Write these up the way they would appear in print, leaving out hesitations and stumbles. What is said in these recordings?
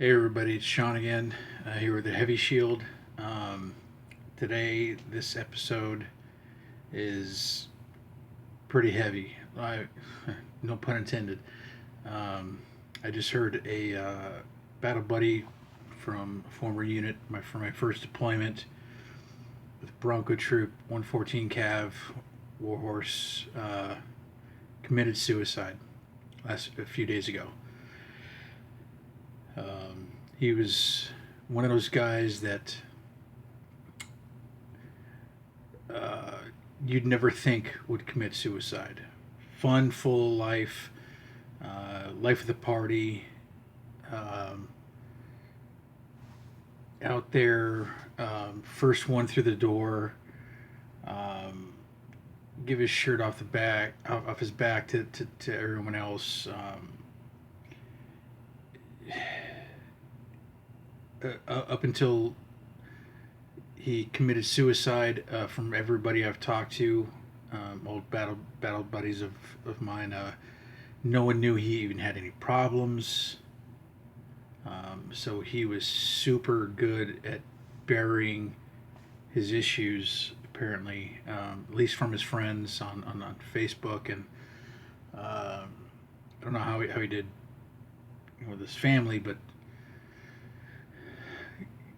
Hey everybody, it's Sean again, here with the Heavy Shield. Um, Today, this episode is pretty heavy. No pun intended. Um, I just heard a battle buddy from a former unit from my first deployment with Bronco Troop 114 Cav Warhorse committed suicide a few days ago. He was one of those guys that uh, you'd never think would commit suicide. Fun, full life, life of the party, um, out there, first one through the door, um, give his shirt off the back, off his back to everyone else. Up until he committed suicide, from everybody I've talked to, old battle buddies of mine. No one knew he even had any problems. So he was super good at burying his issues, apparently, at least from his friends on Facebook. And I don't know how he did with his family, but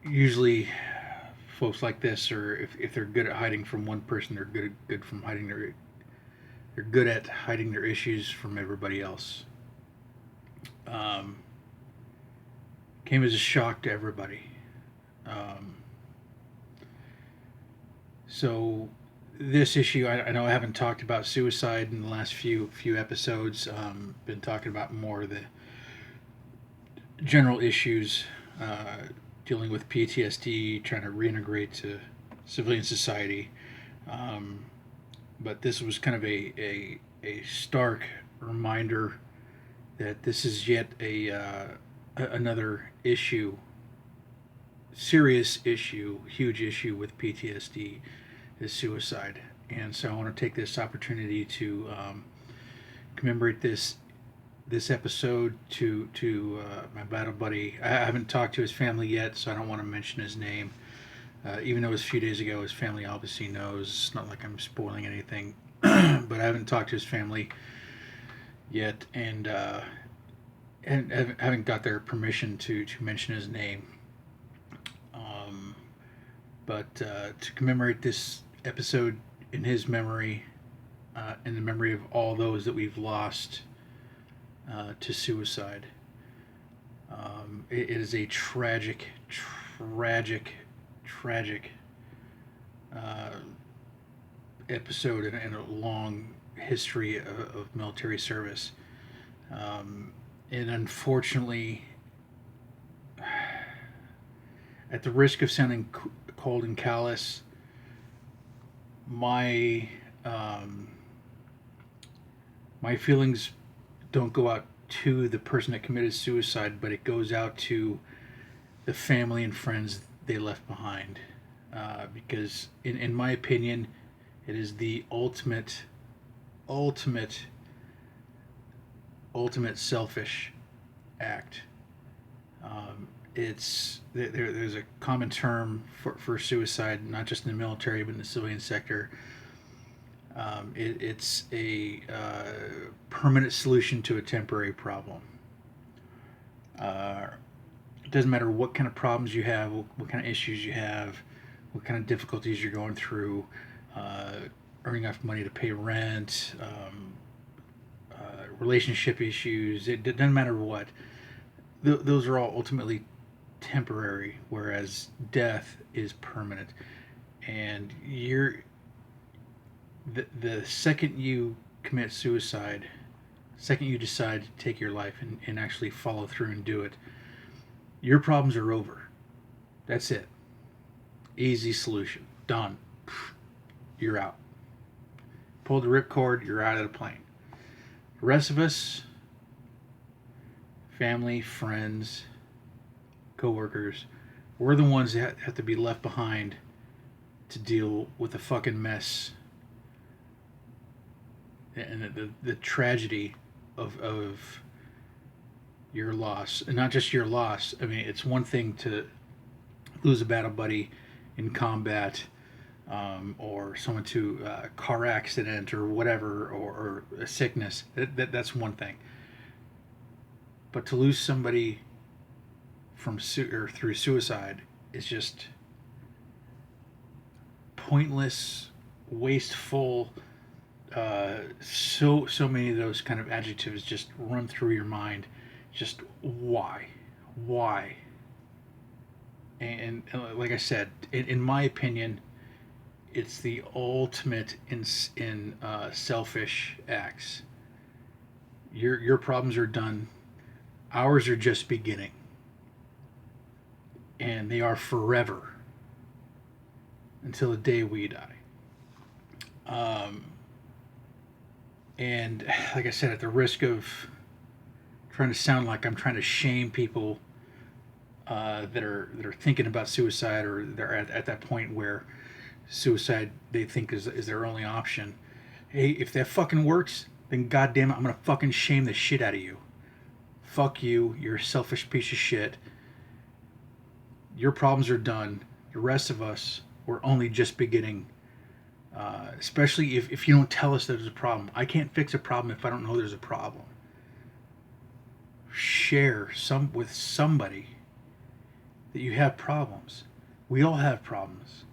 usually folks like this, or if they're good at hiding from one person, they're good from hiding they're good at hiding their issues from everybody else. Um, Came as a shock to everybody. Um, so this issue, I know I haven't talked about suicide in the last few episodes. Been talking about more of the general issues, dealing with PTSD, trying to reintegrate to civilian society. Um, but this was kind of a stark reminder that this is yet another issue, serious issue, huge issue with PTSD is suicide. And so I want to take this opportunity to commemorate this episode to my battle buddy. I haven't talked to his family yet, so I don't want to mention his name. Even though it was a few days ago, his family obviously knows. It's not like I'm spoiling anything, but I haven't talked to his family yet, and haven't got their permission to mention his name. Um, but to commemorate this episode in his memory, in the memory of all those that we've lost to suicide. It is a tragic uh, episode in a long history of military service. And unfortunately, at the risk of sounding cold and callous, my um, my feelings don't go out to the person that committed suicide, but it goes out to the family and friends they left behind. Because, in my opinion, it is the ultimate, ultimate selfish act. There's a common term for suicide, not just in the military but in the civilian sector. It's a permanent solution to a temporary problem. Uh, it doesn't matter what kind of problems you have, what kind of issues you have, what kind of difficulties you're going through, uh, earning enough money to pay rent, relationship issues. It doesn't matter what. Those are all ultimately temporary, whereas death is permanent. And the second you commit suicide, second you decide to take your life and actually follow through and do it, your problems are over. That's it. Easy solution. Done. You're out. Pull the ripcord, you're out of the plane. The rest of us, family, friends, coworkers, we're the ones that have to be left behind to deal with the fucking mess and the tragedy of your loss, and not just your loss. I mean, it's one thing to lose a battle buddy in combat, or someone to a car accident or whatever, or a sickness. That's one thing. But to lose somebody or through suicide is just pointless, wasteful. So many of those kind of adjectives just run through your mind. Just why? And like I said, in my opinion, it's the ultimate in selfish acts. Your problems are done. Ours are just beginning, and they are forever until the day we die. Um, and like I said, at the risk of trying to sound like I'm trying to shame people that are thinking about suicide, or they're at that point where suicide they think is their only option. Hey, if that fucking works, then goddamn it, I'm gonna fucking shame the shit out of you. Fuck you. You're a selfish piece of shit. Your problems are done. The rest of us, we're only just beginning. Especially if you don't tell us there's a problem. I can't fix a problem if I don't know there's a problem. Share with somebody that you have problems. We all have problems.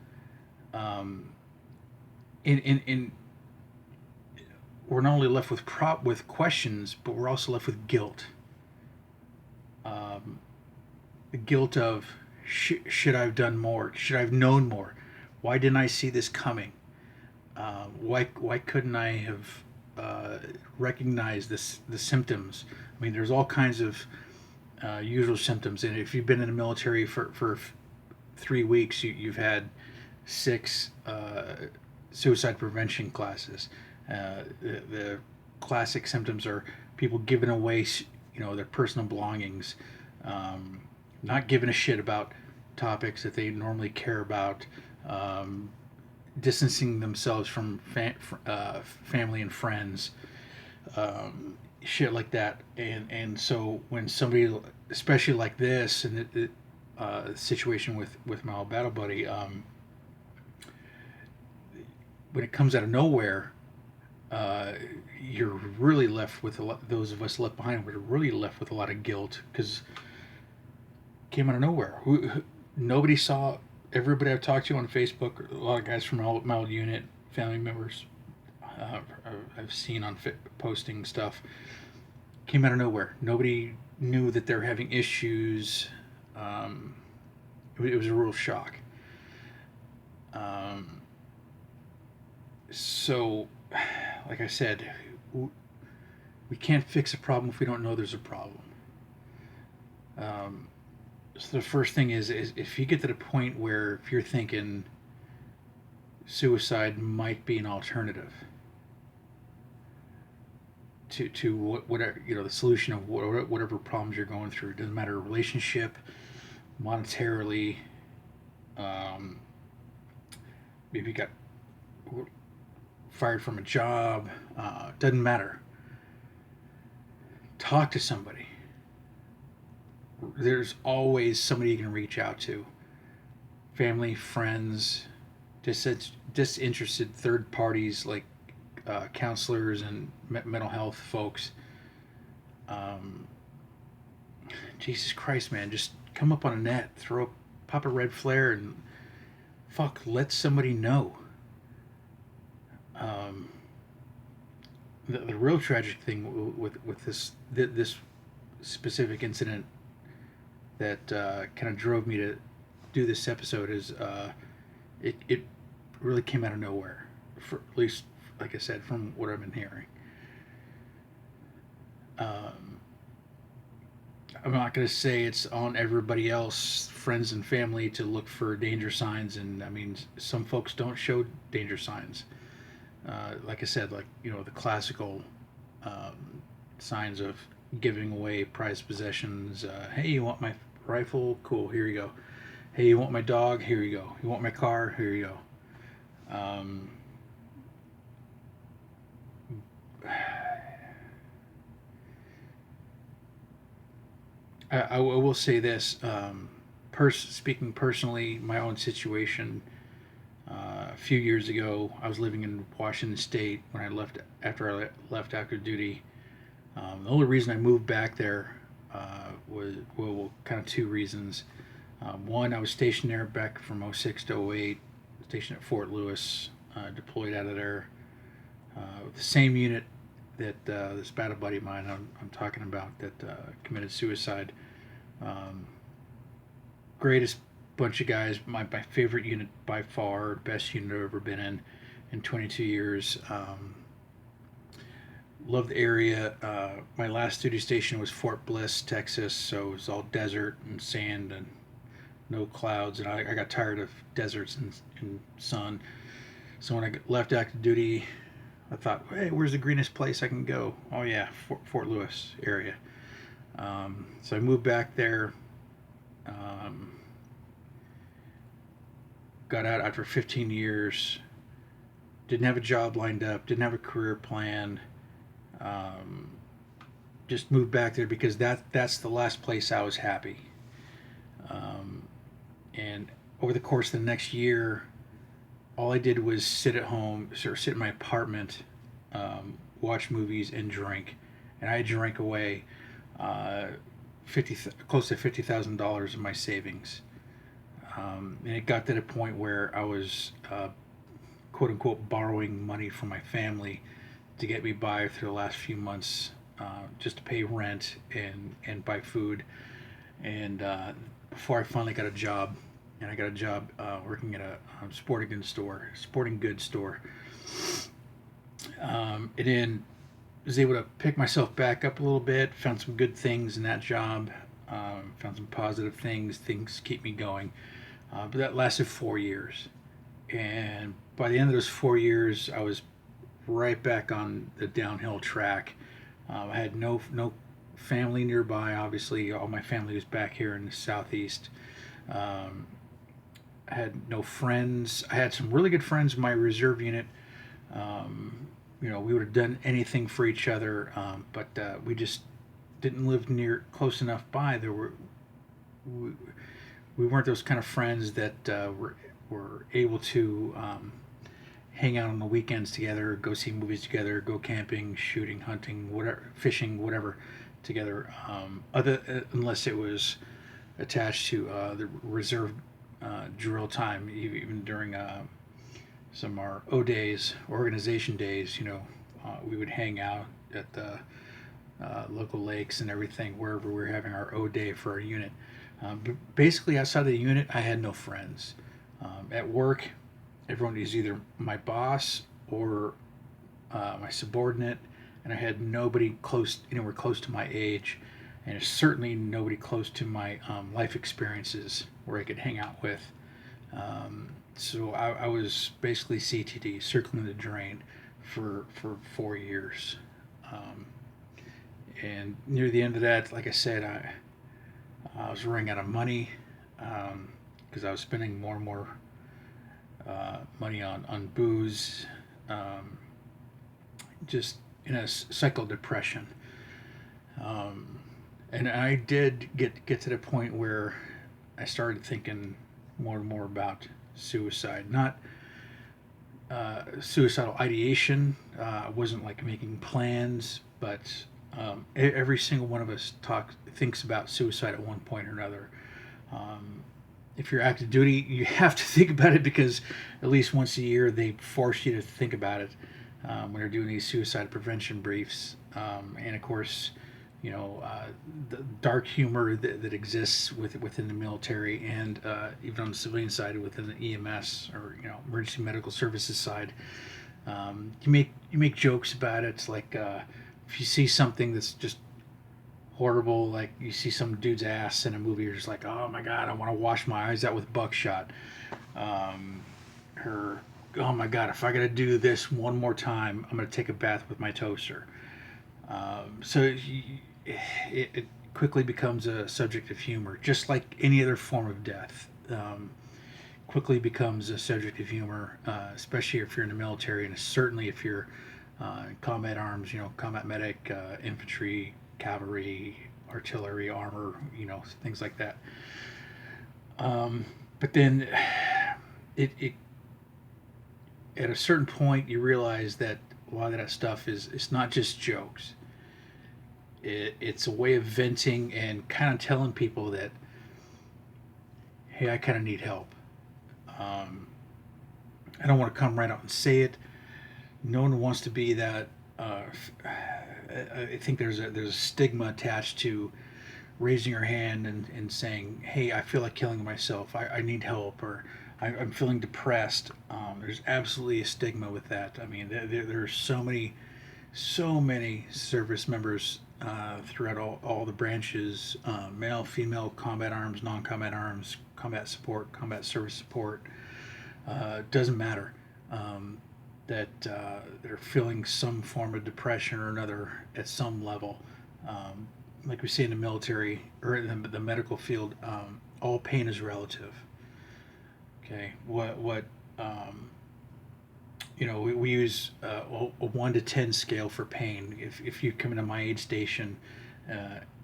Um, in we're not only left with questions, but we're also left with guilt. Um, the guilt of should I have done more? Should I have known more? Why didn't I see this coming? Why couldn't I have recognized the symptoms? I mean, there's all kinds of usual symptoms, and if you've been in the military for 3 weeks, you've had 6 suicide prevention classes. The classic symptoms are people giving away, their personal belongings, not giving a shit about topics that they normally care about, distancing themselves from family and friends, shit like that. And so when somebody, especially like this, and the situation with my old battle buddy, when it comes out of nowhere, you're really left with those of us left behind. We're really left with a lot of guilt because it came out of nowhere. Nobody saw. Everybody I've talked to on Facebook, a lot of guys from my old unit, family members, I've seen on posting stuff, came out of nowhere. Nobody knew that they're having issues. It was a real shock. So, like I said, we can't fix a problem if we don't know there's a problem. So the first thing is if you get to the point where if you're thinking suicide might be an alternative to whatever, the solution of whatever problems you're going through, it doesn't matter, relationship, monetarily, maybe you got fired from a job, doesn't matter. Talk to somebody. There's always somebody you can reach out to. Family, friends, disinterested third parties like counselors and mental health folks. Um, Jesus Christ, man, just come up on a net, pop a red flare, and let somebody know. Um, the real tragic thing with this specific incident that kind of drove me to do this episode is it really came out of nowhere, for at least, like I said, from what I've been hearing. I'm not going to say it's on everybody else, friends and family, to look for danger signs, and I mean, some folks don't show danger signs. Like I said, the classical signs of giving away prized possessions. Hey, you want my rifle? Cool, here you go. Hey, you want my dog? Here you go. You want my car? Here you go. I will say this. Speaking personally, my own situation. A few years ago, I was living in Washington State when I left active duty. The only reason I moved back there was kind of two reasons. One, I was stationed there back from '06 to '08, stationed at Fort Lewis, deployed out of there. The same unit that this battle buddy of mine I'm talking about that committed suicide. Um, Greatest bunch of guys. My favorite unit by far, best unit I've ever been in 22 years. Love the area. My last duty station was Fort Bliss, Texas, so it was all desert and sand and no clouds, and I got tired of deserts and sun. So when I left active duty, I thought, hey, where's the greenest place I can go? Oh yeah, Fort Lewis area. So I moved back there. Um, got out after 15 years. Didn't have a job lined up. Didn't have a career plan. Um, just moved back there because that's the last place I was happy. Um, and over the course of the next year, all I did was sit at home, or sit in my apartment, watch movies, and drink. And I drank away uh, close to $50,000 of my savings. And it got to the point where I was quote unquote borrowing money from my family to get me by through the last few months, just to pay rent and buy food. And before I finally got a job, and I got a job working at a sporting goods store. And then was able to pick myself back up a little bit. Found some good things in that job. Found some positive things. Things keep me going. But that lasted 4 years, and by the end of those 4 years, I was right back on the downhill track. I had no family nearby. Obviously, all my family was back here in the southeast. Um, I had no friends. I had some really good friends in my reserve unit. We would have done anything for each other, but we just didn't live close enough by. We, we weren't those kind of friends that were able to hang out on the weekends together, go see movies together, go camping, shooting, hunting, whatever, fishing, whatever, together. Unless it was attached to the reserve drill time, even during some of our O days, organization days. We would hang out at the local lakes and everything wherever we were having our O day for our unit. But basically, outside of the unit, I had no friends. At work, everyone was either my boss or my subordinate, and I had nobody anywhere close to my age, and certainly nobody close to my life experiences where I could hang out with. So I was basically CTD, circling the drain, for 4 years. Um, and near the end of that, like I said, I was running out of money because I was spending more and more money on booze, um, just in a cycle of depression. Um, and I did get to the point where I started thinking more and more about suicide. Not suicidal ideation. I wasn't like making plans, but every single one of us thinks about suicide at one point or another. Um, if you're active duty, you have to think about it because at least once a year they force you to think about it when they're doing these suicide prevention briefs. And of course, the dark humor that exists within the military and even on the civilian side within the EMS or emergency medical services side. You make jokes about it. It's like if you see something that's just horrible, like you see some dude's ass in a movie, you're just like, oh my god, I want to wash my eyes out with buckshot. Um, or oh my god, if I got to do this one more time, I'm going to take a bath with my toaster. So it quickly becomes a subject of humor, just like any other form of death. Quickly becomes a subject of humor, especially if you're in the military, and certainly if you're in combat arms, combat medic, infantry, cavalry, artillery, armor, things like that. But then it at a certain point you realize that a lot of that stuff is it's not just jokes. It's a way of venting and kind of telling people that, hey, I kind of need help. Um, I don't want to come right out and say it. No one wants to be that. I think there's a stigma attached to raising your hand and saying, "Hey, I feel like killing myself. I need help," or I'm feeling depressed. There's absolutely a stigma with that. I mean, there's so many service members throughout all the branches, male, female, combat arms, non-combat arms, combat support, combat service support. Doesn't matter. That they're feeling some form of depression or another at some level. Um, like we see in the military or in the medical field, all pain is relative. Okay, what we use a 1 to 10 scale for pain. If you come into my aid station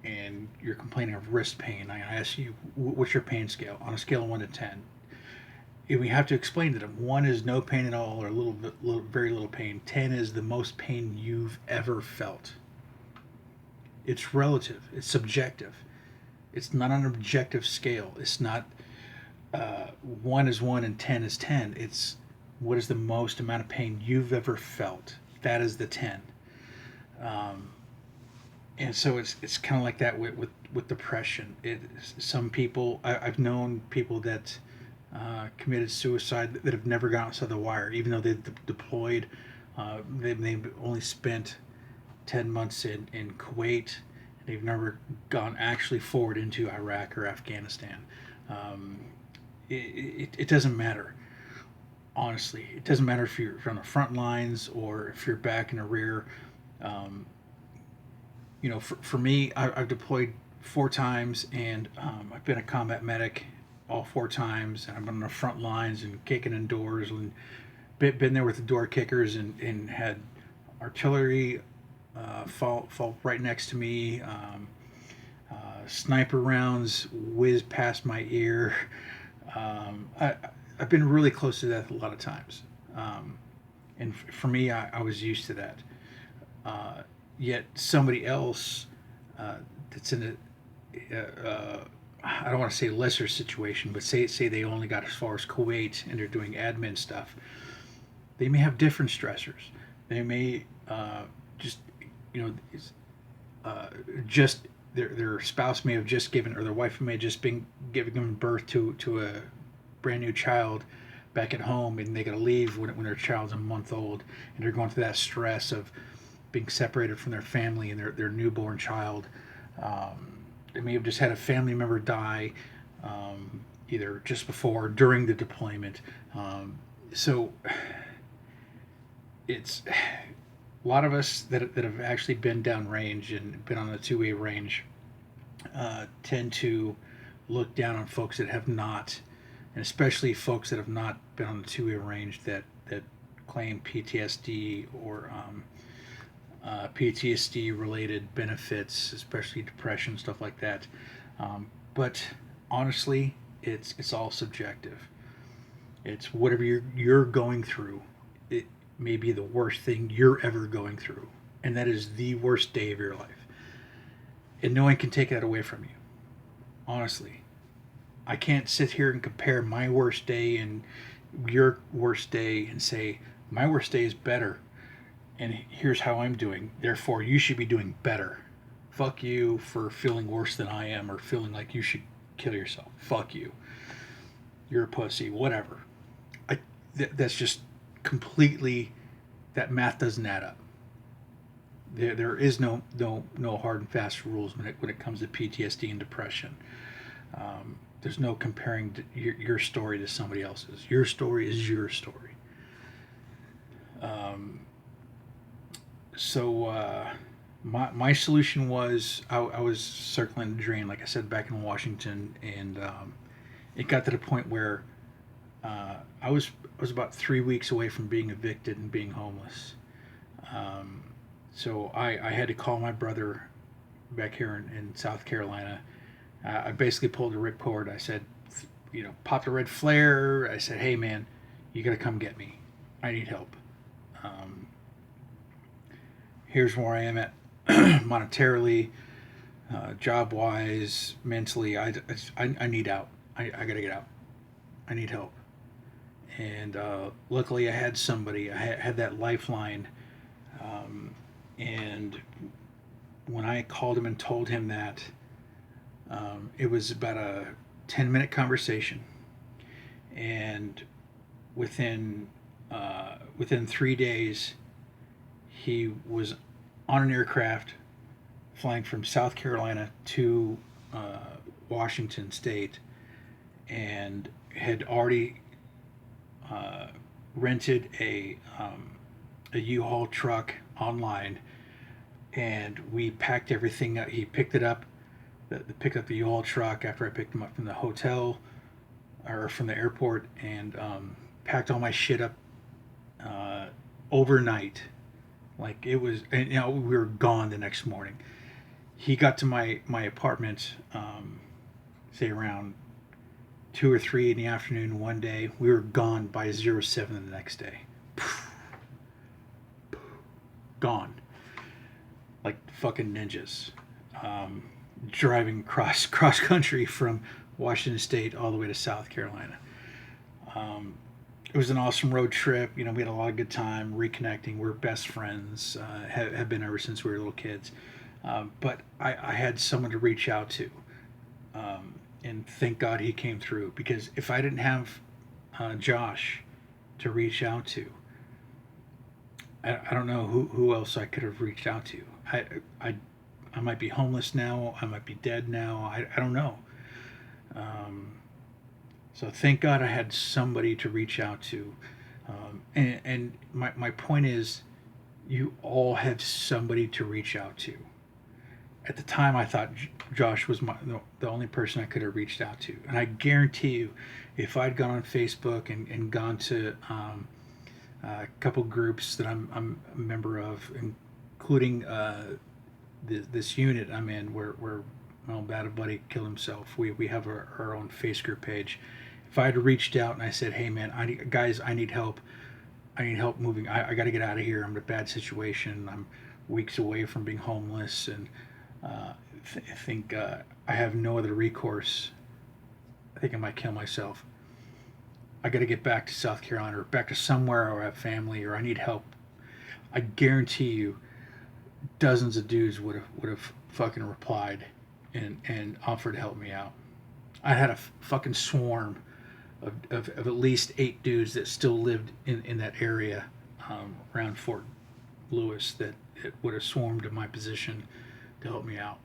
and you're complaining of wrist pain, I ask you, what's your pain scale on a scale of 1 to 10? And we have to explain to them. 1 is no pain at all, or a little bit, very little pain. 10 is the most pain you've ever felt. It's relative. It's subjective. It's not an objective scale. It's not 1 is 1 and 10 is 10. It's what is the most amount of pain you've ever felt. That is the 10. Um, and so it's kind of like that with depression. Some people, I've known people that committed suicide that have never gotten outside the wire, even though they've deployed. They've only spent 10 months in Kuwait. They've never gone actually forward into Iraq or Afghanistan. Um, it doesn't matter. Honestly, it doesn't matter if you're on the front lines or if you're back in the rear. Um, for me, I've deployed 4 times, and I've been a combat medic all 4 times, and I've been on the front lines and kicking in doors and been there with the door kickers and had artillery fall right next to me. Sniper rounds whiz past my ear. I've been really close to death a lot of times, and for me, I was used to that. Yet somebody else that's in I don't want to say lesser situation, but say they only got as far as Kuwait and they're doing admin stuff. They may have different stressors. They may just you know just their spouse may have just given, or their wife may have just been giving birth to a brand new child back at home, and they got to leave when their child's a month old, and they're going through that stress of being separated from their family and their newborn child. They may have just had a family member die, either just before or during the deployment. So it's a lot of us that have actually been downrange and been on the two-way range tend to look down on folks that have not, and especially folks that have not been on the two-way range that claim PTSD or PTSD related benefits, especially depression, stuff like that. But honestly, it's all subjective. It's whatever you're going through. It may be the worst thing you're ever going through, and that is the worst day of your life. And no one can take that away from you. Honestly, I can't sit here and compare my worst day and your worst day and say my worst day is better, and here's how I'm doing. Therefore, you should be doing better. Fuck you for feeling worse than I am or feeling like you should kill yourself. Fuck you. You're a pussy. Whatever. That's just completely, that math doesn't add up. There is no hard and fast rules when it comes to PTSD and depression. There's no comparing your story to somebody else's. Your story is your story. So my solution was I was circling the drain, like I said, back in Washington, and it got to the point where I was about 3 weeks away from being evicted and being homeless. So I had to call my brother back here in South Carolina. I basically pulled the ripcord. I said, popped a red flare. I said, hey man, you gotta come get me. I need help. Um, Here's where I am at monetarily, job wise, mentally. I need out. I gotta get out. I need help. And luckily, I had somebody. I had that lifeline. And when I called him and told him that, it was about a 10-minute conversation. And within within 3 days, he was on an aircraft flying from South Carolina to Washington State, and had already rented a U-Haul truck online, and we packed everything up. He picked it up, picked up the U-Haul truck after I picked him up from the hotel or from the airport, and packed all my shit up overnight. Like it was, and we were gone the next morning. He got to my apartment, say around 2 or 3 in the afternoon one day. We were gone by 07 the next day. Gone, like fucking ninjas, driving cross country from Washington State all the way to South Carolina. It was an awesome road trip. We had a lot of good time reconnecting. We're best friends, have been ever since we were little kids. But I had someone to reach out to, and thank God he came through. Because if I didn't have Josh to reach out to, I don't know who else I could have reached out to. I might be homeless now. I might be dead now. I don't know. So thank God I had somebody to reach out to. And my point is, you all have somebody to reach out to. At the time, I thought Josh was the only person I could have reached out to. And I guarantee you, if I'd gone on Facebook and gone to a couple groups that I'm a member of, including this unit I'm in, where my old bad buddy killed himself. We have our own face group page. If I had reached out and I said, "Hey man, I need help. I need help moving. I got to get out of here. I'm in a bad situation. I'm weeks away from being homeless, and I think I have no other recourse. I think I might kill myself. I got to get back to South Carolina or back to somewhere, or I have family, or I need help." I guarantee you, dozens of dudes would have fucking replied and offered to help me out. I had a fucking swarm of at least 8 dudes that still lived in that area around Fort Lewis that it would have swarmed to my position to help me out.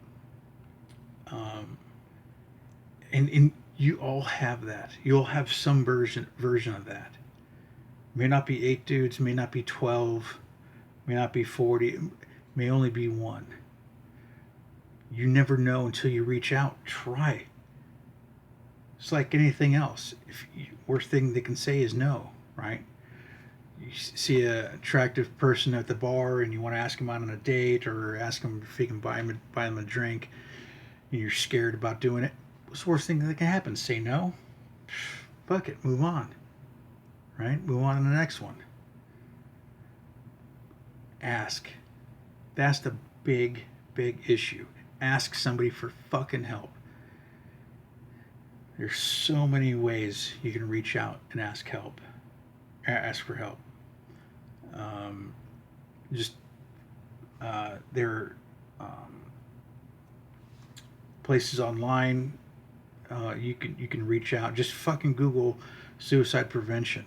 And you all have that. You all have some version of that. May not be 8 dudes, may not be 12, may not be 40, may only be 1. You never know until you reach out. Try. It's like anything else. Worst thing they can say is no, right? You see an attractive person at the bar and you want to ask him out on a date or ask him if you can buy him a drink, and you're scared about doing it. What's the worst thing that can happen? Say no? Fuck it, move on. Right? Move on to the next one. Ask. That's the big issue. Ask somebody for fucking help. There's so many ways you can reach out and ask for help. There are places online you can reach out. Just fucking Google suicide prevention.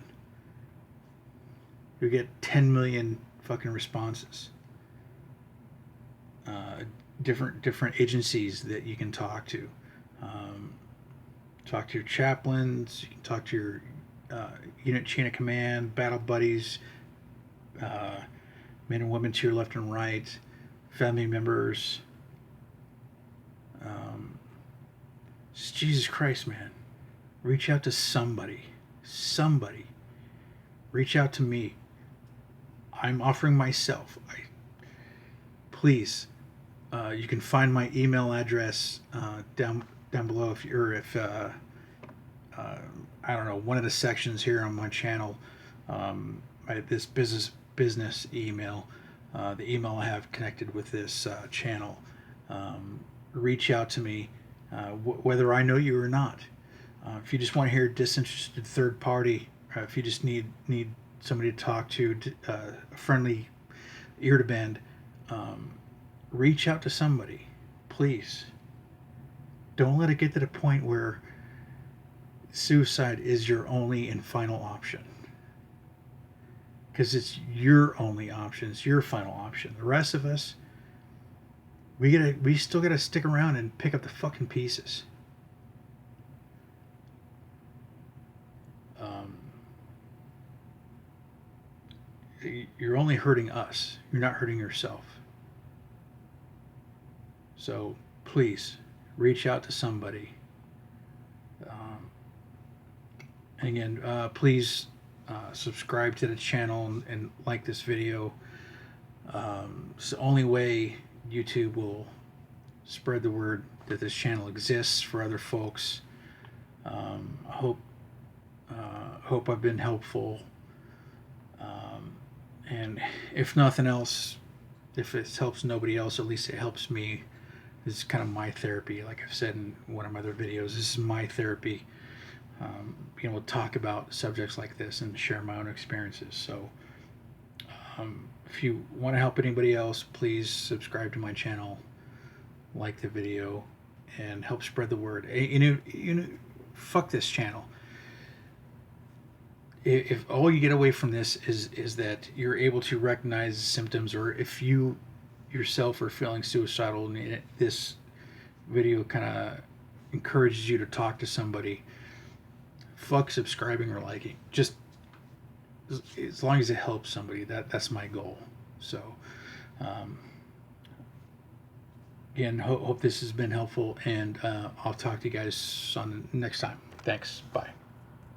You get 10 million fucking responses. Different agencies that you can talk to. Talk to your chaplains. You can talk to your unit chain of command, battle buddies, men and women to your left and right, family members. Jesus Christ, man. Reach out to somebody. Somebody. Reach out to me. I'm offering myself. Please. You can find my email address down below if I don't know, one of the sections here on my channel. This business email, the email I have connected with this channel. Reach out to me, whether I know you or not. If you just want to hear disinterested third party, if you just need somebody to talk to, a friendly ear to bend, reach out to somebody, please. Don't let it get to the point where suicide is your only and final option. Because it's your only option, it's your final option. The rest of us, we still gotta stick around and pick up the fucking pieces. You're only hurting us. You're not hurting yourself. So please reach out to somebody. Again, please subscribe to the channel and like this video. It's the only way YouTube will spread the word that this channel exists for other folks. I hope I've been helpful. And if nothing else, if it helps nobody else, at least it helps me. This is kind of my therapy. Like I've said in one of my other videos, this is my therapy. Being able to talk about subjects like this and share my own experiences. So if you want to help anybody else, please subscribe to my channel, like the video, and help spread the word. Fuck this channel. If all you get away from this is that you're able to recognize symptoms, or if you yourself are feeling suicidal and this video kind of encourages you to talk to somebody, fuck subscribing or liking. Just as long as it helps somebody, that's my goal. So again, hope this has been helpful, and I'll talk to you guys on the next time. Thanks. Bye.